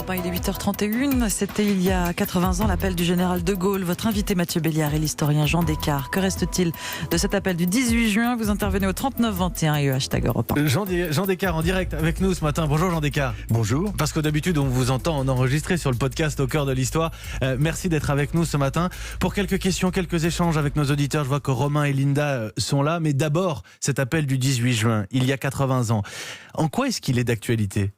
Europe 1, il est 8h31. C'était il y a 80 ans l'appel du général de Gaulle. Votre invité Mathieu Béliard et l'historien Jean Descartes. Que reste-t-il de cet appel du 18 juin? Vous intervenez au 3921 et #Europe 1. Jean Descartes en direct avec nous ce matin. Bonjour Jean Descartes. Bonjour. Parce que d'habitude on vous entend en enregistré sur le podcast Au cœur de l'histoire. Merci d'être avec nous ce matin. Pour quelques questions, quelques échanges avec nos auditeurs. Je vois que Romain et Linda sont là. Mais d'abord, cet appel du 18 juin, il y a 80 ans. En quoi est-ce qu'il est d'actualité ?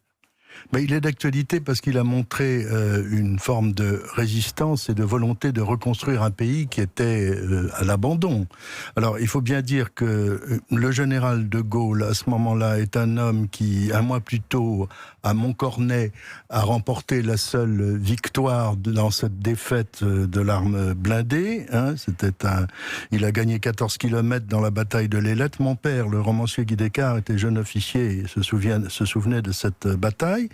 Il est d'actualité parce qu'il a montré une forme de résistance et de volonté de reconstruire un pays qui était à l'abandon. Alors, il faut bien dire que le général de Gaulle, à ce moment-là, est un homme qui, un mois plus tôt, à Montcornet, a remporté la seule victoire dans cette défaite de l'arme blindée. Il a gagné 14 kilomètres dans la bataille de l'Ailette. Mon père, le romancier Guy Descartes, était jeune officier et se souvenait de cette bataille.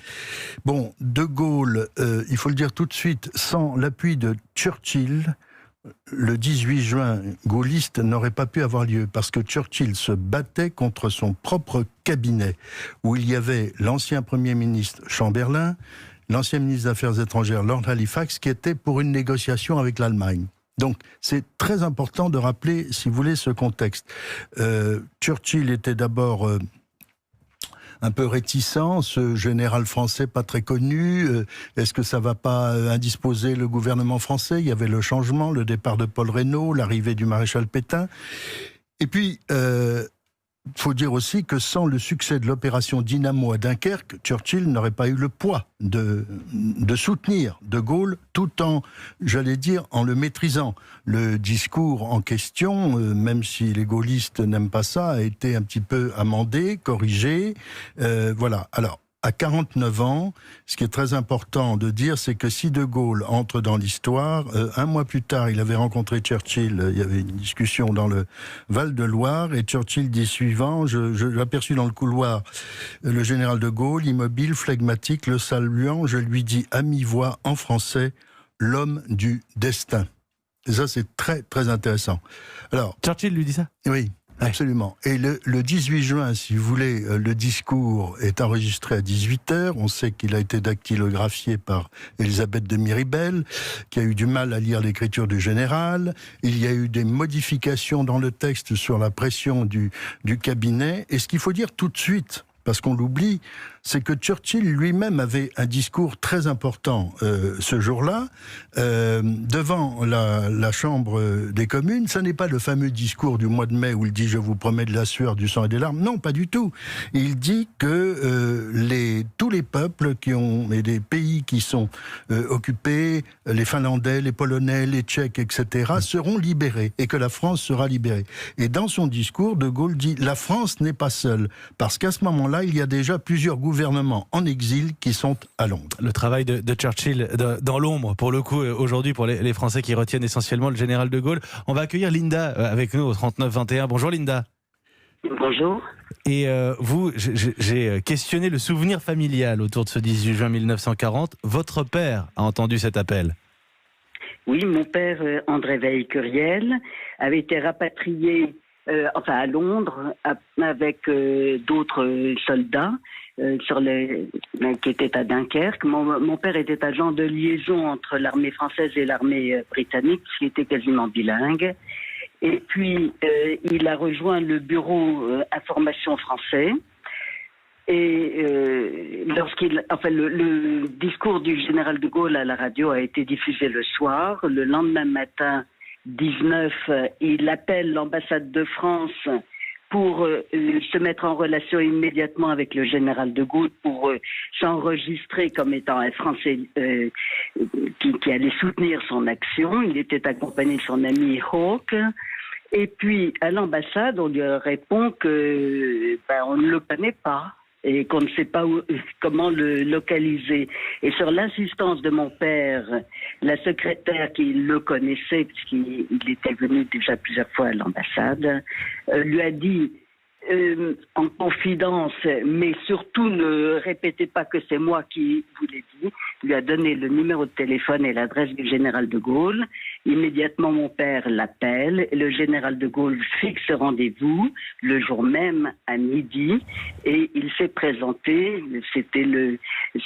Bon, de Gaulle, il faut le dire tout de suite, sans l'appui de Churchill, le 18 juin gaulliste n'aurait pas pu avoir lieu parce que Churchill se battait contre son propre cabinet où il y avait l'ancien Premier ministre Chamberlain, l'ancien ministre des Affaires étrangères Lord Halifax qui était pour une négociation avec l'Allemagne. Donc, c'est très important de rappeler, si vous voulez, ce contexte. Churchill était d'abord un peu réticent, ce général français pas très connu, est-ce que ça va pas indisposer le gouvernement français? Il y avait le changement, le départ de Paul Reynaud, l'arrivée du maréchal Pétain. Et puis, faut dire aussi que sans le succès de l'opération Dynamo à Dunkerque, Churchill n'aurait pas eu le poids de soutenir De Gaulle tout en, j'allais dire, en le maîtrisant. Le discours en question, même si les gaullistes n'aiment pas ça, a été un petit peu amendé, corrigé. Voilà. Alors, à 49 ans, ce qui est très important de dire, c'est que si De Gaulle entre dans l'histoire, un mois plus tard, il avait rencontré Churchill, il y avait une discussion dans le Val-de-Loire, et Churchill dit suivant, je l'aperçus dans le couloir, le général De Gaulle, immobile, flegmatique, le saluant, je lui dis à mi-voix, en français, l'homme du destin. Et ça, c'est très, très intéressant. Alors, Churchill lui dit ça ? Oui. Absolument. Et le 18 juin, si vous voulez, le discours est enregistré à 18h. On sait qu'il a été dactylographié par Elisabeth de Miribel, qui a eu du mal à lire l'écriture du général. Il y a eu des modifications dans le texte sur la pression du cabinet. Et ce qu'il faut dire tout de suite, parce qu'on l'oublie, c'est que Churchill lui-même avait un discours très important ce jour-là, devant la Chambre des communes. Ça n'est pas le fameux discours du mois de mai où il dit « je vous promets de la sueur, du sang et des larmes ». Non, pas du tout. Il dit que tous les peuples et des pays qui sont occupés, les Finlandais, les Polonais, les Tchèques, etc., seront libérés et que la France sera libérée. Et dans son discours, De Gaulle dit « la France n'est pas seule », parce qu'à ce moment-là, il y a déjà plusieurs gouvernements en exil qui sont à Londres. Le travail de Churchill dans l'ombre, pour le coup, aujourd'hui, pour les Français qui retiennent essentiellement le général de Gaulle. On va accueillir Linda avec nous au 3921. Bonjour Linda. Bonjour. Et vous, j'ai questionné le souvenir familial autour de ce 18 juin 1940. Votre père a entendu cet appel. Oui, mon père, André Veil-Curiel, avait été rapatrié à Londres avec d'autres soldats qui étaient à Dunkerque. Mon père était agent de liaison entre l'armée française et l'armée britannique, qui était quasiment bilingue. Et puis, il a rejoint le bureau information français. Et le discours du général de Gaulle à la radio a été diffusé le soir. Le lendemain matin, 19, il appelle l'ambassade de France pour se mettre en relation immédiatement avec le général de Gaulle pour s'enregistrer comme étant un Français qui allait soutenir son action. Il était accompagné de son ami Hawke. Et puis, à l'ambassade, on lui répond que on ne le connaît pas et qu'on ne sait pas comment le localiser. Et sur l'insistance de mon père, la secrétaire qui le connaissait, puisqu'il était venu déjà plusieurs fois à l'ambassade, lui a dit en confidence, mais surtout ne répétez pas que c'est moi qui vous l'ai dit, lui a donné le numéro de téléphone et l'adresse du général de Gaulle, Immédiatement, mon père l'appelle et le général de Gaulle fixe rendez-vous le jour même à midi et il s'est présenté. C'était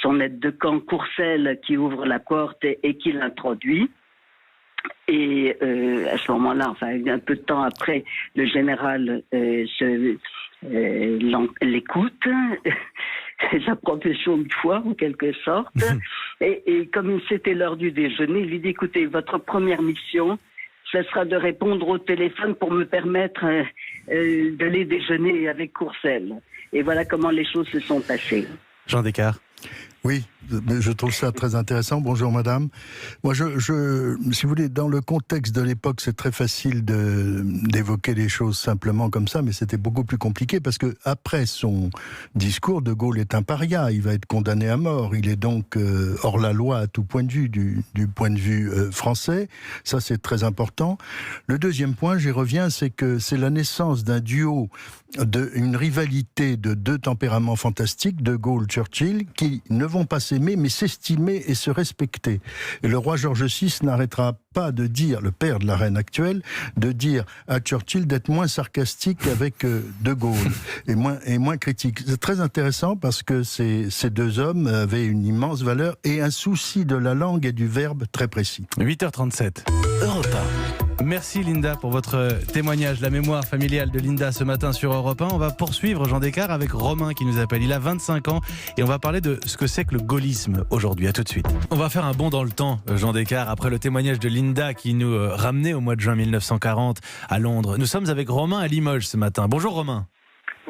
son aide de camp Courcelles qui ouvre la porte et qui l'introduit. Et à ce moment-là, enfin un peu de temps après, le général l'écoute, c'est sa profession de foi en quelque sorte. Et comme c'était l'heure du déjeuner, il lui dit écoutez, votre première mission, ce sera de répondre au téléphone pour me permettre d'aller déjeuner avec Courcelles. Et voilà comment les choses se sont passées. Jean Descartes. Oui, mais je trouve ça très intéressant. Bonjour madame. Moi, si vous voulez, dans le contexte de l'époque, c'est très facile d'évoquer les choses simplement comme ça, mais c'était beaucoup plus compliqué parce que après son discours, De Gaulle est un paria. Il va être condamné à mort. Il est donc hors la loi à tout point de vue, du point de vue français. Ça, c'est très important. Le deuxième point, j'y reviens, c'est que c'est la naissance d'un duo, une rivalité de deux tempéraments fantastiques, De Gaulle-Churchill, qui ne vont pas s'aimer, mais s'estimer et se respecter. Et le roi George VI n'arrêtera pas de dire, le père de la reine actuelle, de dire à Churchill d'être moins sarcastique avec De Gaulle et moins critique. C'est très intéressant parce que ces deux hommes avaient une immense valeur et un souci de la langue et du verbe très précis. 8h37. Europe 1. Merci Linda pour votre témoignage, la mémoire familiale de Linda ce matin sur Europe 1. On va poursuivre Jean Descartes avec Romain qui nous appelle. Il a 25 ans et on va parler de ce que c'est que le gaullisme aujourd'hui. À tout de suite. On va faire un bond dans le temps, Jean Descartes, après le témoignage de Linda qui nous ramenait au mois de juin 1940 à Londres. Nous sommes avec Romain à Limoges ce matin. Bonjour Romain.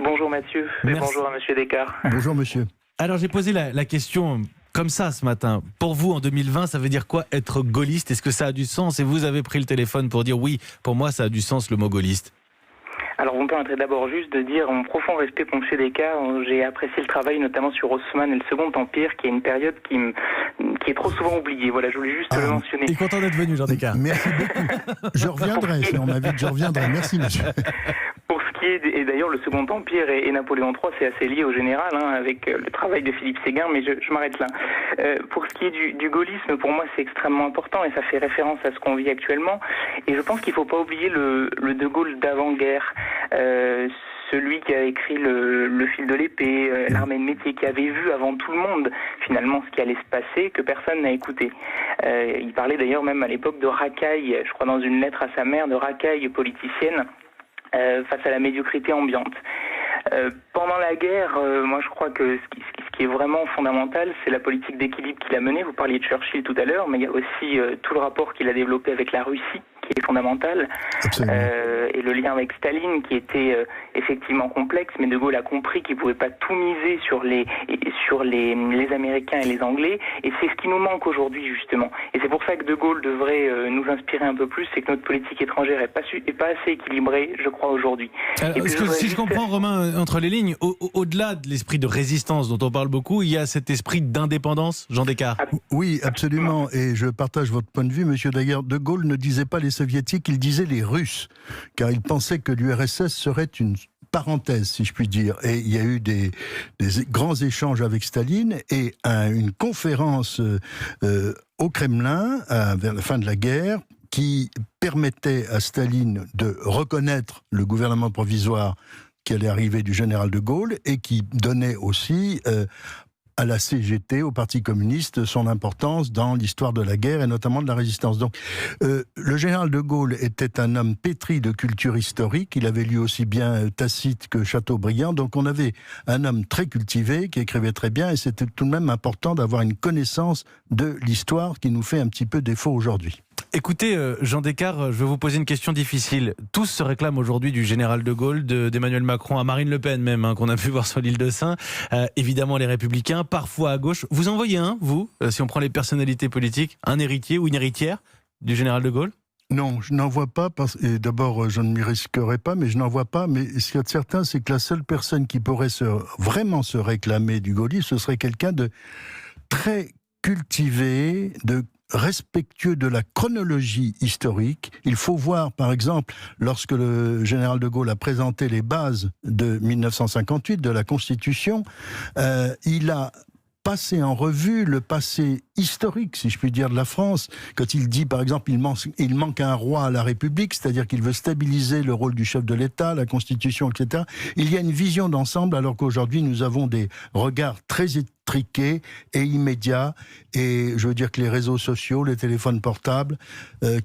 Bonjour Mathieu et bonjour à Monsieur Descartes. Bonjour monsieur. Alors j'ai posé la question comme ça ce matin. Pour vous, en 2020, ça veut dire quoi être gaulliste? Est-ce que ça a du sens? Et vous avez pris le téléphone pour dire oui, pour moi ça a du sens le mot gaulliste. Alors vous me permettrez d'abord juste de dire mon profond respect pour M. Descartes. J'ai apprécié le travail notamment sur Haussmann et le Second Empire, qui est une période qui est trop souvent oubliée. Voilà, je voulais juste le mentionner. Et content d'être venu, Jean Descartes. Merci beaucoup. Je reviendrai, si on m'invite, je reviendrai. Merci monsieur. Pour ce qui est, et d'ailleurs le Second Empire et Napoléon III, c'est assez lié au général, avec le travail de Philippe Séguin, mais je m'arrête là. Pour ce qui est du gaullisme, pour moi c'est extrêmement important et ça fait référence à ce qu'on vit actuellement. Et je pense qu'il ne faut pas oublier le De Gaulle d'avant-guerre, celui qui a écrit le fil de l'épée, l'armée de métier, qui avait vu avant tout le monde finalement ce qui allait se passer, que personne n'a écouté. Il parlait d'ailleurs même à l'époque de racaille, je crois dans une lettre à sa mère, de racaille politicienne, face à la médiocrité ambiante. Pendant la guerre, moi je crois que ce qui est vraiment fondamental, c'est la politique d'équilibre qu'il a menée. Vous parliez de Churchill tout à l'heure, mais il y a aussi tout le rapport qu'il a développé avec la Russie, qui est fondamental, et le lien avec Staline, qui était effectivement complexe, mais De Gaulle a compris qu'il ne pouvait pas tout miser sur les Américains et les Anglais, et c'est ce qui nous manque aujourd'hui justement. Et c'est pour ça que De Gaulle devrait nous inspirer un peu plus, c'est que notre politique étrangère est pas assez équilibrée, je crois, aujourd'hui. Si je comprends, Romain, entre les lignes, au-delà de l'esprit de résistance dont on parle beaucoup, il y a cet esprit d'indépendance, Jean Descartes. Oui, absolument, et je partage votre point de vue, monsieur. D'ailleurs, De Gaulle ne disait pas les Soviétiques, il disait les Russes, car il pensait que l'URSS serait une parenthèse, si je puis dire. Et il y a eu des grands échanges avec Staline et une conférence au Kremlin, vers la fin de la guerre, qui permettait à Staline de reconnaître le gouvernement provisoire qui allait arriver du général de Gaulle et qui donnait aussi à la CGT, au Parti communiste, son importance dans l'histoire de la guerre et notamment de la résistance. Donc, le général de Gaulle était un homme pétri de culture historique. Il avait lu aussi bien Tacite que Chateaubriand. Donc, on avait un homme très cultivé qui écrivait très bien et c'était tout de même important d'avoir une connaissance de l'histoire qui nous fait un petit peu défaut aujourd'hui. Écoutez, Jean Descartes, je vais vous poser une question difficile. Tous se réclament aujourd'hui du général de Gaulle, d'Emmanuel Macron, à Marine Le Pen même, qu'on a pu voir sur l'île de Sein. Évidemment, les Républicains, parfois à gauche. Vous en voyez un, vous, si on prend les personnalités politiques, un héritier ou une héritière du général de Gaulle ? Non, je n'en vois pas. Et d'abord, je ne m'y risquerai pas, mais je n'en vois pas. Mais ce qu'il y a de certain, c'est que la seule personne qui pourrait vraiment se réclamer du gaullisme, ce serait quelqu'un de très cultivé, de respectueux de la chronologie historique. Il faut voir, par exemple, lorsque le général de Gaulle a présenté les bases de 1958, de la Constitution, il a passé en revue le passé historique, si je puis dire, de la France. Quand il dit, par exemple, il manque un roi à la République, c'est-à-dire qu'il veut stabiliser le rôle du chef de l'État, la Constitution, etc. Il y a une vision d'ensemble, alors qu'aujourd'hui, nous avons des regards très étriqués et immédiats. Et je veux dire que les réseaux sociaux, les téléphones portables,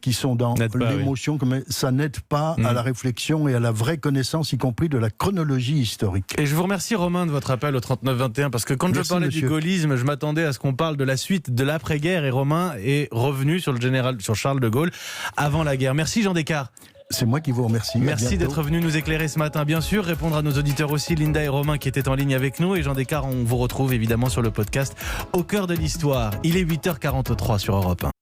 qui sont dans l'émotion, ça n'aide pas à la réflexion et à la vraie connaissance, y compris de la chronologie historique. Et je vous remercie, Romain, de votre appel au 39-21, parce que quand je parlais du gaullisme, je m'attendais à ce qu'on parle de la suite de l'après-guerre, et Romain est revenu sur Charles de Gaulle avant la guerre. Merci, Jean Descartes. C'est moi qui vous remercie. Merci d'être venu nous éclairer ce matin, bien sûr. Répondre à nos auditeurs aussi, Linda et Romain qui étaient en ligne avec nous. Et Jean Descartes, on vous retrouve évidemment sur le podcast Au cœur de l'histoire. Il est 8h43 sur Europe 1.